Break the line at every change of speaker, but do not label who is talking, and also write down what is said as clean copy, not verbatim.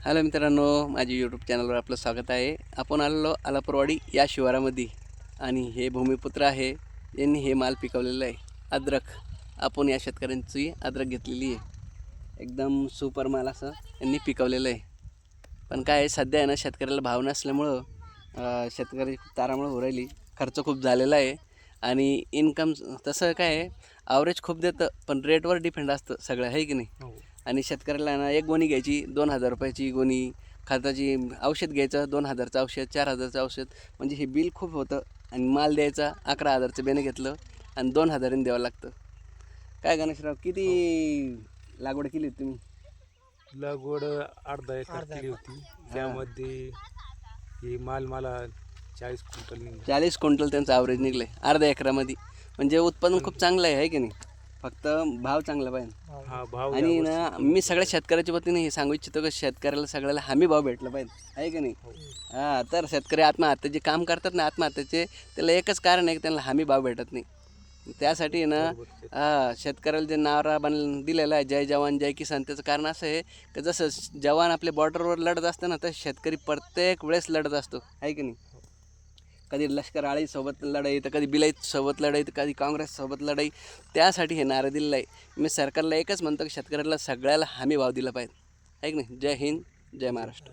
Hello मित्रांनो, माझ्या YouTube चॅनलवर आपलं स्वागत आहे. आपण आलेलो आलापूरवाडी या शिवारामध्ये आणि हे भूमिपुत्र आहे. यांनी हे माल पिकवलेलं आहे, अद्रक. आपण या शेतकऱ्यांची अद्रक घेतलेली आहे. एकदम सुपर माल असं यांनी पिकवलेलं आहे. पण काय आहे, सध्या आहे ना शेतकऱ्याला भाव नसल्यामुळं शेतकरी तारामुळं हो राहिली. खर्च खूप झालेला आहे आणि इन्कम तसं काय आहे, ॲव्हरेज खूप देतं, पण रेटवर डिपेंड असतं सगळं, आहे की नाही. आणि शेतकऱ्याला ना एक गोणी घ्यायची 2,000 रुपयाची गोणी, खताची औषध घ्यायचं 2,000चं औषध, 4,000चं औषध, म्हणजे हे बिल खूप होतं. आणि माल द्यायचा 11,000चं बेने घेतलं आणि 2,000 द्यावं लागतं. काय गणेशराव, किती लागवड केली होती तुम्ही?
लागवड अर्धा एकर केली होती. त्यामध्ये हे माल मला 40 क्विंटल निघाले.
40 क्विंटल त्यांचं ॲव्हरेज निघलं आहे अर्ध्या एकरामध्ये. म्हणजे उत्पादन खूप चांगलं आहे की नाही, फक्त भाव चांगला पाहिजे.
हा भाव
आणि ना मी सगळ्या शेतकऱ्याच्या वतीने हे सांगू इच्छितो की शेतकऱ्याला सगळ्याला हमी भाव भेटला पाहिजे, आहे की नाही. हां, तर शेतकरी आत्महत्या जे काम करतात ना आत्महत्याचे, त्याला एकच कारण आहे की त्यांना हमी भाव भेटत नाही. त्यासाठी ना शेतकऱ्याला जे नारा दिलेला आहे, जय जवान जय किसान, त्याचं कारण असं आहे की जसं जवान आपल्या बॉर्डरवर लढत असतं ना, तर शेतकरी प्रत्येक वेळेस लढत असतो, आहे की नाही. कधी लष्कर आळीसोबत लढाई, तर कधी बिलाईसोबत लढाई, तर कधी काँग्रेससोबत लढाई. त्यासाठी हे नारा दिलेलं आहे. मी सरकारला एकच म्हणतो की शेतकऱ्याला सगळ्याला हमी भाव दिला पाहिजे, आहे की नाही. जय हिंद, जय महाराष्ट्र.